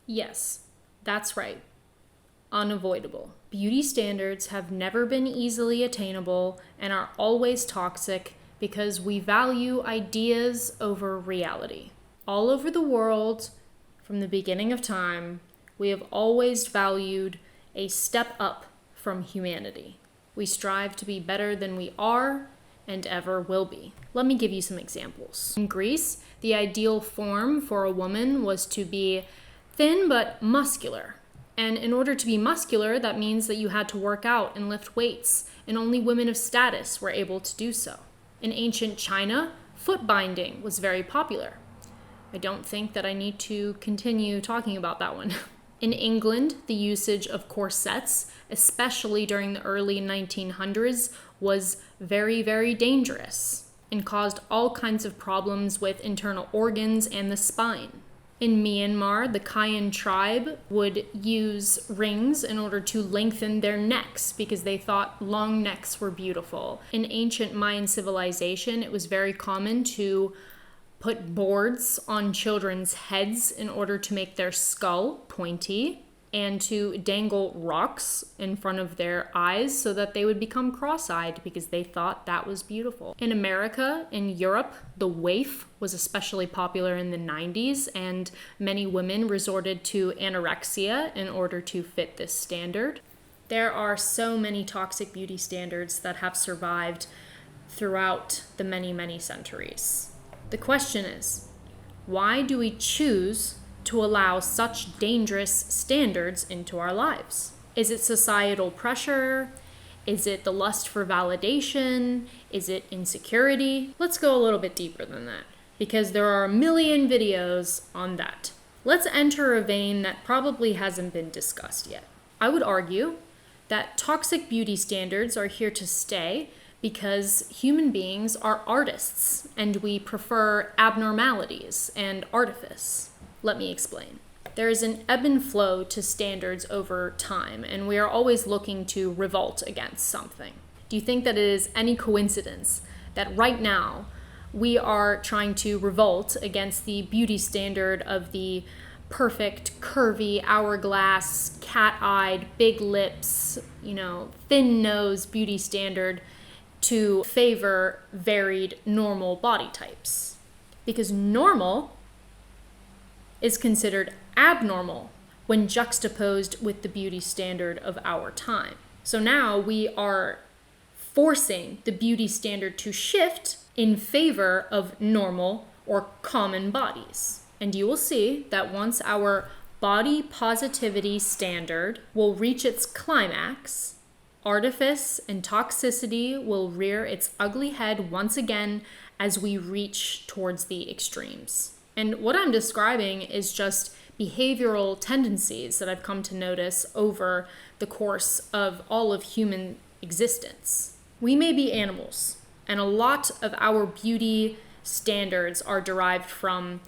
Yes, that's right. Unavoidable. Beauty standards have never been easily attainable and are always toxic because we value ideas over reality. All over the world, from the beginning of time, we have always valued a step up from humanity. We strive to be better than we are and ever will be. Let me give you some examples. In Greece, the ideal form for a woman was to be thin but muscular. And in order to be muscular, that means that you had to work out and lift weights, and only women of status were able to do so. In ancient China, foot binding was very popular. I don't think that I need to continue talking about that one. In England, the usage of corsets, especially during the early 1900s, was very, very dangerous and caused all kinds of problems with internal organs and the spine. In Myanmar, the Kayan tribe would use rings in order to lengthen their necks because they thought long necks were beautiful. In ancient Mayan civilization, it was very common to put boards on children's heads in order to make their skull pointy, and to dangle rocks in front of their eyes so that they would become cross-eyed because they thought that was beautiful. In America, in Europe, the waif was especially popular in the 90s, and many women resorted to anorexia in order to fit this standard. There are so many toxic beauty standards that have survived throughout the many, many centuries. The question is, why do we choose to allow such dangerous standards into our lives? Is it societal pressure? Is it the lust for validation? Is it insecurity? Let's go a little bit deeper than that, because there are a million videos on that. Let's enter a vein that probably hasn't been discussed yet. I would argue that toxic beauty standards are here to stay because human beings are artists and we prefer abnormalities and artifice. Let me explain. There is an ebb and flow to standards over time, and we are always looking to revolt against something. Do you think that it is any coincidence that right now we are trying to revolt against the beauty standard of the perfect, curvy, hourglass, cat-eyed, big lips, thin nose beauty standard to favor varied, normal body types? Because normal is considered abnormal when juxtaposed with the beauty standard of our time. So now we are forcing the beauty standard to shift in favor of normal or common bodies. And you will see that once our body positivity standard will reach its climax, artifice and toxicity will rear its ugly head once again as we reach towards the extremes. And what I'm describing is just behavioral tendencies that I've come to notice over the course of all of human existence. We may be animals, and a lot of our beauty standards are derived from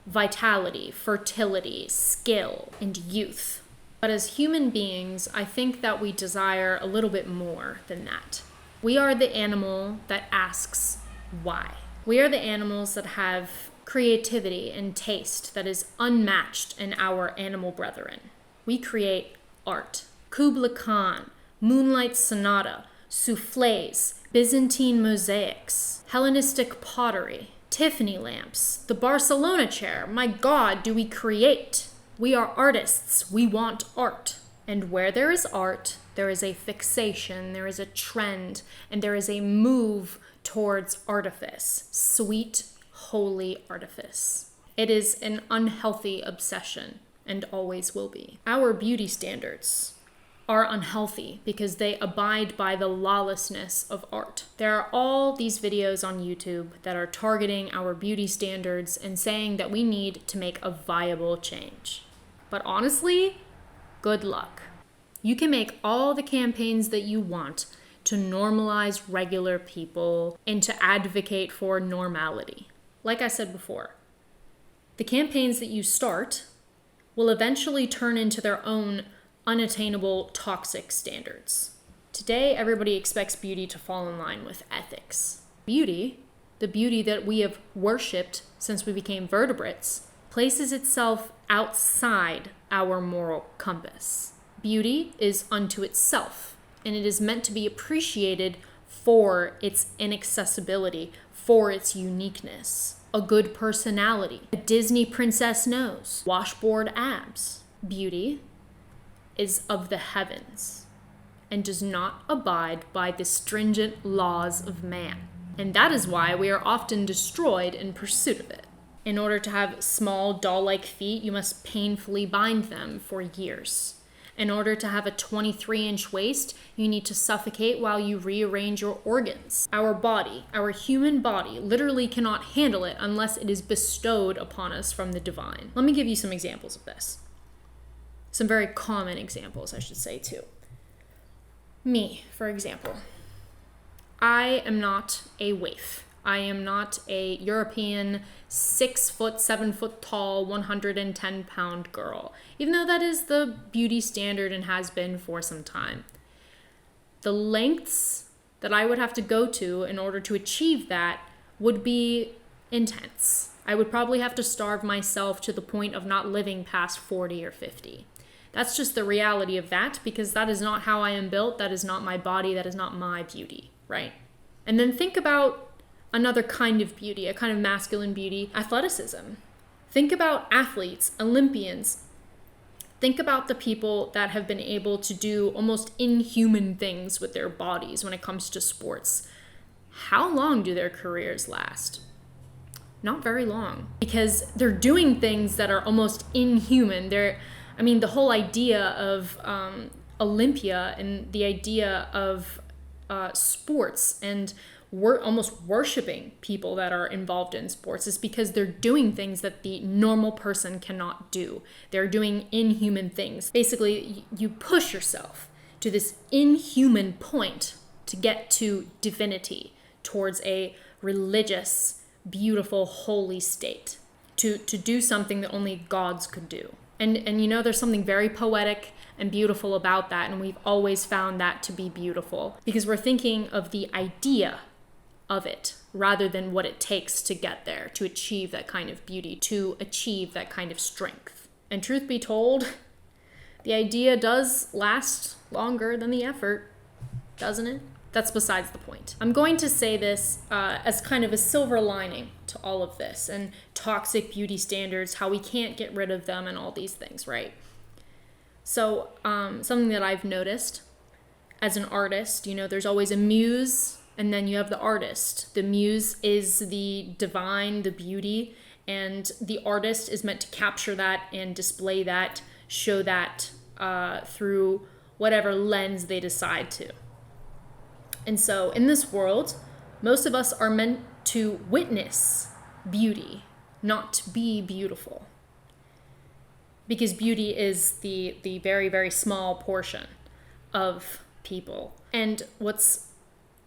vitality, fertility, skill, and youth. But as human beings, I think that we desire a little bit more than that. We are the animal that asks why. We are the animals that have creativity and taste that is unmatched in our animal brethren. We create art. Kubla Khan, Moonlight Sonata, soufflés, Byzantine mosaics, Hellenistic pottery, Tiffany lamps, the Barcelona chair. My God, do we create? We are artists. We want art. And where there is art, there is a fixation, there is a trend, and there is a move towards artifice, sweet, holy artifice. It is an unhealthy obsession and always will be. Our beauty standards are unhealthy because they abide by the lawlessness of art. There are all these videos on YouTube that are targeting our beauty standards and saying that we need to make a viable change. But honestly, good luck. You can make all the campaigns that you want to normalize regular people and to advocate for normality. Like I said before, the campaigns that you start will eventually turn into their own unattainable toxic standards. Today, everybody expects beauty to fall in line with ethics. Beauty, the beauty that we have worshipped since we became vertebrates, places itself outside our moral compass. Beauty is unto itself, and it is meant to be appreciated for its inaccessibility, for its uniqueness. A good personality, a Disney princess nose, washboard abs. Beauty is of the heavens and does not abide by the stringent laws of man. And that is why we are often destroyed in pursuit of it. In order to have small, doll-like feet, you must painfully bind them for years. In order to have a 23-inch waist, you need to suffocate while you rearrange your organs. Our body, our human body, literally cannot handle it unless it is bestowed upon us from the divine. Let me give you some examples of this. Some very common examples, I should say, too. Me, for example. I am not a waif. I am not a European 6 foot, 7 foot tall, 110 pound girl, even though that is the beauty standard and has been for some time. The lengths that I would have to go to in order to achieve that would be intense. I would probably have to starve myself to the point of not living past 40 or 50. That's just the reality of that, because that is not how I am built. That is not my body. That is not my beauty, right? And then think about another kind of beauty, a kind of masculine beauty, athleticism. Think about athletes, Olympians. Think about the people that have been able to do almost inhuman things with their bodies when it comes to sports. How long do their careers last? Not very long, because they're doing things that are almost inhuman. The whole idea of Olympia and the idea of sports and we're almost worshiping people that are involved in sports is because they're doing things that the normal person cannot do. They're doing inhuman things. Basically, you push yourself to this inhuman point to get to divinity, towards a religious, beautiful, holy state, to do something that only gods could do. And there's something very poetic and beautiful about that, and we've always found that to be beautiful because we're thinking of the idea of it rather than what it takes to get there, to achieve that kind of beauty, to achieve that kind of strength. And truth be told, the idea does last longer than the effort, doesn't it? That's besides the point. I'm going to say this as kind of a silver lining to all of this and toxic beauty standards, how we can't get rid of them and all these things, right? So something that I've noticed as an artist, there's always a muse and then you have the artist. The muse is the divine, the beauty, and the artist is meant to capture that and display that, show that through whatever lens they decide to. And so in this world, most of us are meant to witness beauty, not to be beautiful. Because beauty is the very, very small portion of people. And what's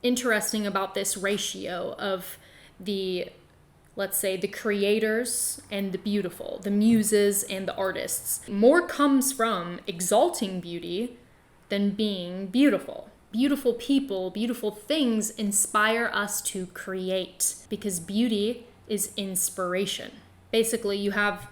interesting about this ratio of let's say the creators and the beautiful, the muses and the artists, more comes from exalting beauty than being beautiful. Beautiful people, beautiful things inspire us to create because beauty is inspiration. Basically, you have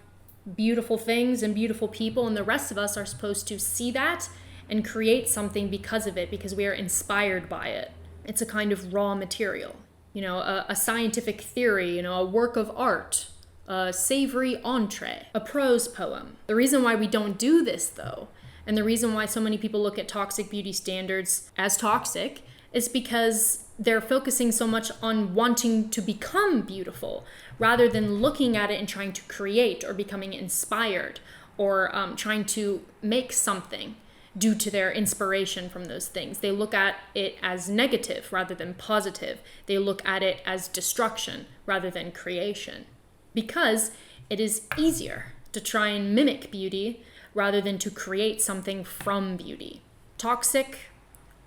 beautiful things and beautiful people, and the rest of us are supposed to see that and create something because of it, because we are inspired by it. It's a kind of raw material, a scientific theory, a work of art, a savory entree, a prose poem. The reason why we don't do this, though, and the reason why so many people look at toxic beauty standards as toxic is because they're focusing so much on wanting to become beautiful rather than looking at it and trying to create or becoming inspired or trying to make something due to their inspiration from those things. They look at it as negative rather than positive. They look at it as destruction rather than creation because it is easier to try and mimic beauty rather than to create something from beauty. Toxic,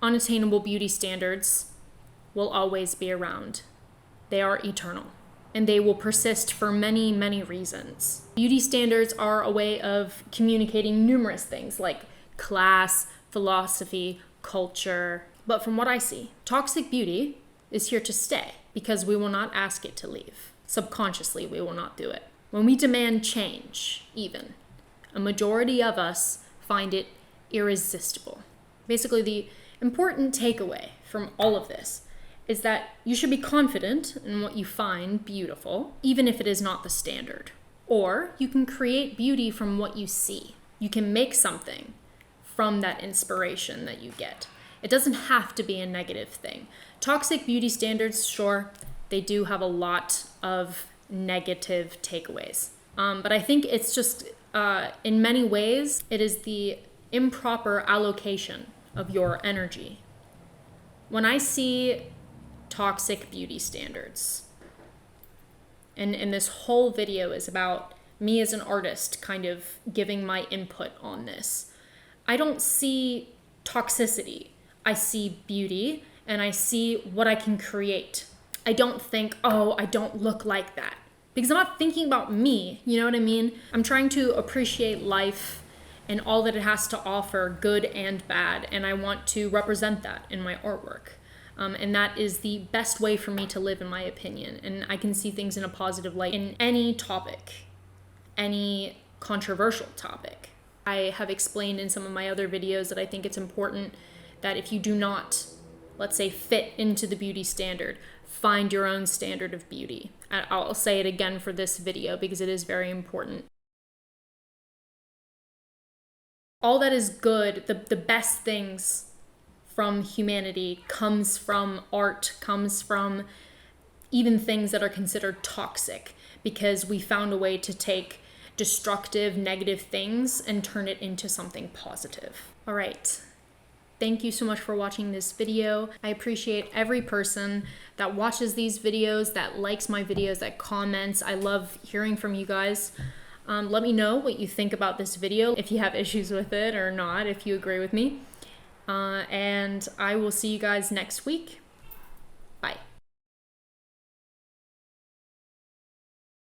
unattainable beauty standards will always be around. They are eternal, and they will persist for many, many reasons. Beauty standards are a way of communicating numerous things like class, philosophy, culture. But from what I see, toxic beauty is here to stay because we will not ask it to leave. Subconsciously, we will not do it. When we demand change, even, A majority of us find it irresistible. Basically, the important takeaway from all of this is that you should be confident in what you find beautiful, even if it is not the standard. Or you can create beauty from what you see. You can make something from that inspiration that you get. It doesn't have to be a negative thing. Toxic beauty standards, sure, they do have a lot of negative takeaways. But I think it's just, in many ways, it is the improper allocation of your energy. When I see toxic beauty standards, and this whole video is about me as an artist kind of giving my input on this, I don't see toxicity. I see beauty and I see what I can create. I don't think, oh, I don't look like that. Because I'm not thinking about me, you know what I mean? I'm trying to appreciate life and all that it has to offer, good and bad, and I want to represent that in my artwork. And that is the best way for me to live, in my opinion. And I can see things in a positive light in any topic, any controversial topic. I have explained in some of my other videos that I think it's important that if you do not, let's say, fit into the beauty standard, find your own standard of beauty. I'll say it again for this video because it is very important. All that is good, the best things from humanity comes from art, comes from even things that are considered toxic, because we found a way to take destructive, negative things and turn it into something positive. All right. Thank you so much for watching this video. I appreciate every person that watches these videos, that likes my videos, that comments. I love hearing from you guys. Let me know what you think about this video, if you have issues with it or not, if you agree with me. And I will see you guys next week.